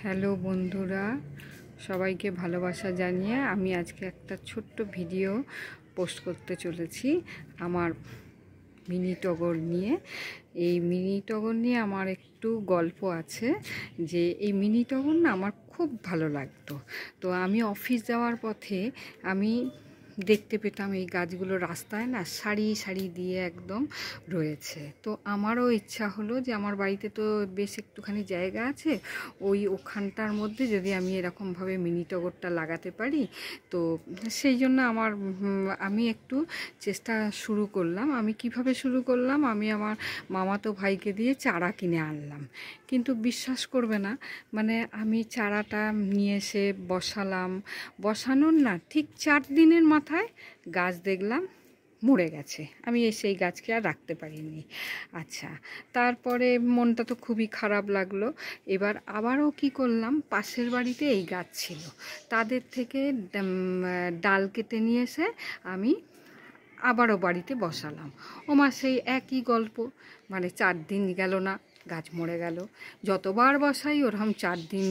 Hello বন্ধুরা, সবাইকে ভালোবাসা জানিয়ে আমি আজকে একটা ছোট্ট ভিডিও পোস্ট করতে চলেছি আমার মিনি টগর নিয়ে। এই মিনি টগর নিয়ে আমার একটু গল্প আছে যে এই মিনি টগর না আমার খুব ভালো লাগতো। তো আমি অফিস যাওয়ার পথে আমি দেখতে পেতাম এই গাছগুলো রাস্তায় না সারি সারি দিয়ে একদম রয়েছে। তো আমারও ইচ্ছা হলো যে আমার বাড়িতে তো বেশ একটুখানি জায়গা আছে, ওখানটার মধ্যে যদি আমি এরকমভাবে মিনি টগরটা লাগাতে পারি। তো সেই জন্য আমি একটু চেষ্টা শুরু করলাম। আমি কিভাবে শুরু করলাম, আমি আমার মামাতো ভাইকে দিয়ে চারা কিনে আনলাম। কিন্তু বিশ্বাস করবে না, মানে আমি চারাটা নিয়ে এসে বসানোর না ঠিক 4 দিনের মাথায় গাছ দেখলাম মরে গেছে। আমি সেই গাছকে আর রাখতে পারিনি। আচ্ছা, তারপরে মনটা তো খুবই খারাপ লাগলো। এবার আবারও কি করলাম, পাশের বাড়িতে এই গাছ ছিল, তাদের থেকে ডাল কেটে নিয়ে এসে আমি আবারও বাড়িতে বসালাম। ওমা সেই একই গল্প, মানে 4 দিন গেল না, গাছ মরে গেল। যতবার বসাই ওরকম 4 দিন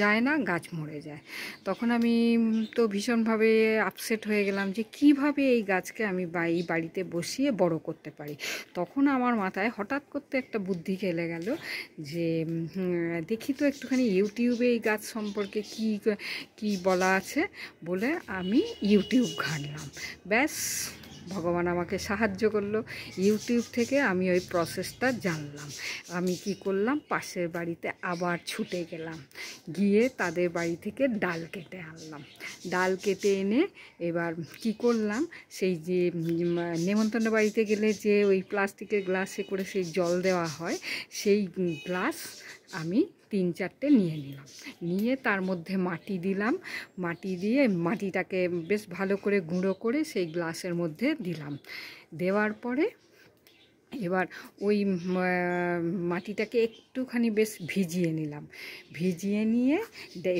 যায় না, গাছ মরে যায়। তখন আমি তো ভীষণভাবে আপসেট হয়ে গেলাম যে কিভাবে এই গাছকে আমি এই বাড়িতে বসিয়ে বড় করতে পারি। তখন আমার মাথায় হঠাৎ করতে একটা বুদ্ধি খেলে গেল যে দেখি তো একটুখানি ইউটিউবে এই গাছ সম্পর্কে কি বলা আছে বলে আমি ইউটিউব ঘাঁটলাম। ব্যাস, ভগবান আমাকে সাহায্য করলো। ইউটিউব থেকে আমি ওই প্রসেসটা জানলাম। আমি কি করলাম, পাশের বাড়িতে আবার ছুটে গেলাম, গিয়ে তাদের বাড়ি থেকে ডাল কেটে আনলাম। ডাল কেটে এনে এবার কি করলাম, সেই যে নেমন্তন্ন বাড়িতে গেলে যে ওই প্লাস্টিকের গ্লাসে করে সেই জল দেওয়া হয়, সেই গ্লাস আমি 3-4টে নিয়ে নিলাম। নিয়ে তার মধ্যে মাটি দিলাম। মাটি দিয়ে মাটিটাকে বেশ ভালো করে গুঁড়ো করে সেই গ্লাসের মধ্যে দিলাম। দেওয়ার পরে এবার ওই মাটিটাকে একটুখানি বেশ ভিজিয়ে নিলাম। ভিজিয়ে নিয়ে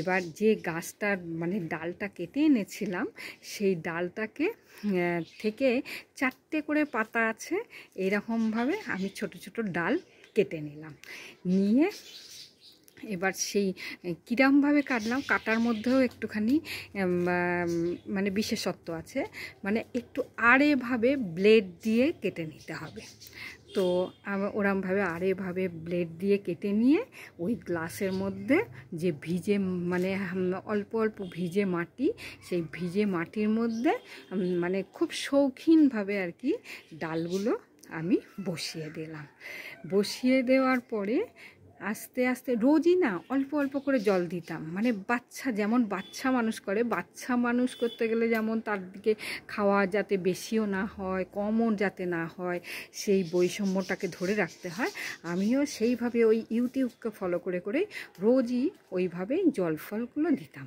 এবার যে গাছটার মানে ডালটা কেটে এনেছিলাম, সেই ডালটাকে থেকে 4টে করে পাতা আছে, এরকমভাবে আমি ছোট ছোট ডাল কেটে নিলাম। নিয়ে এবার সেই কীরকমভাবে কাটলাম, কাটার মধ্যেও একটুখানি মানে বিশেষত্ব আছে, মানে একটু আড়েভাবে ব্লেড দিয়ে কেটে নিতে হবে। তো ওরমভাবে আড়েভাবে ব্লেড দিয়ে কেটে নিয়ে ওই গ্লাসের মধ্যে যে ভিজে মানে অল্প অল্প ভিজে মাটি, সেই ভিজে মাটির মধ্যে মানে খুব শৌখিনভাবে আর কি ডালগুলো আমি বসিয়ে দিলাম। বসিয়ে দেওয়ার পরে আস্তে আস্তে রোজই না অল্প অল্প করে জল দিতাম। মানে যেমন বাচ্চা মানুষ করে, বাচ্চা মানুষ করতে গেলে যেমন তার দিকে খাওয়া যাতে বেশিও না হয় কমও যাতে না হয়, সেই বৈষম্যটাকে ধরে রাখতে হয়। আমিও সেইভাবে ওই ইউটিউবকে ফলো করে করে রোজই ওইভাবেই জল ফলগুলো দিতাম।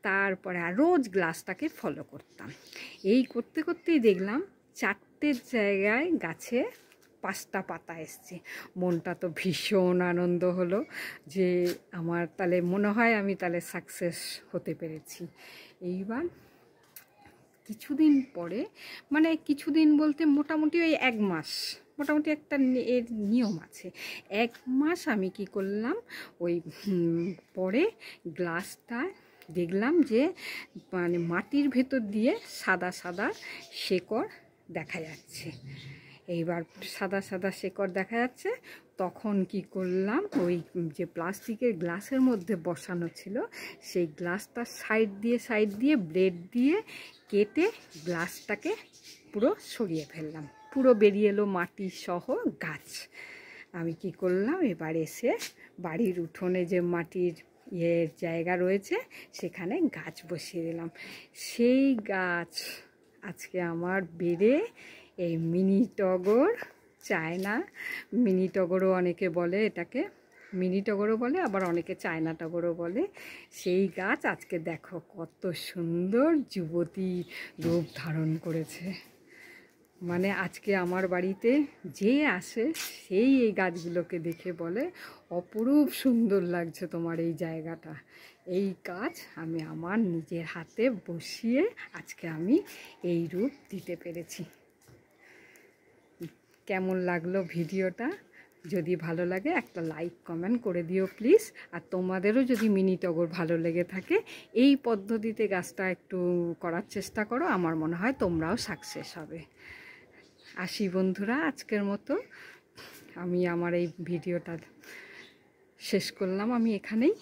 তারপরে আর রোজ গ্লাসটাকে ফলো করতাম। এই করতে করতেই দেখলাম 4টের জায়গায় গাছে 5টা পাতা এসছে। মনটা তো ভীষণ আনন্দ হলো যে আমার তাহলে মনে হয় আমি তাহলে সাকসেস হতে পেরেছি। এইবার কিছুদিন পরে, মানে কিছুদিন বলতে মোটামুটি ওই 1 মাস, মোটামুটি একটা এর নিয়ম আছে। 1 মাস আমি কি করলাম, ওই পরে গ্লাসটা দেখলাম যে মানে মাটির ভেতর দিয়ে সাদা সাদা শেকড় দেখা যাচ্ছে। এইবার সাদা সাদা শেকড় দেখা যাচ্ছে। তখন কি করলাম, ওই যে প্লাস্টিকের গ্লাসের মধ্যে বসানো ছিল, সেই গ্লাসটার সাইড দিয়ে ব্লেড দিয়ে কেটে গ্লাসটাকে পুরো সরিয়ে ফেললাম। পুরো বেরিয়ে এলো মাটি সহ গাছ। আমি কি করলাম, এবার এসে বাড়ির উঠোনে যে মাটির জায়গা রয়েছে সেখানে গাছ বসিয়ে দিলাম। সেই গাছ আজকে আমার বেড়ে এই মিনি টগর, চায়না মিনি টগরও অনেকে বলে, এটাকে মিনি টগরও বলে, আবার অনেকে চায়না টগরও বলে। সেই গাছ আজকে দেখো কত সুন্দর যুবতী রূপ ধারণ করেছে। মানে আজকে আমার বাড়িতে যে আসে সেই এই গাছগুলোকে দেখে বলে অপরূপ সুন্দর লাগছে তোমার এই জায়গাটা। এই গাছ আমি আমার নিজের হাতে বসিয়ে আজকে আমি এই রূপ দিতে পেরেছি। কেমন লাগলো ভিডিওটা যদি ভালো লাগে একটা লাইক কমেন্ট করে দিও প্লিজ। আর তোমাদেরও যদি মিনি টগর ভালো লেগে থাকে এই পদ্ধতিতে গাছটা একটু করার চেষ্টা করো, আমার মনে হয় তোমরাও সাকসেস হবে। আসি বন্ধুরা, আজকের মতো আমি আমার এই ভিডিওটা শেষ করলাম আমি এখানেই।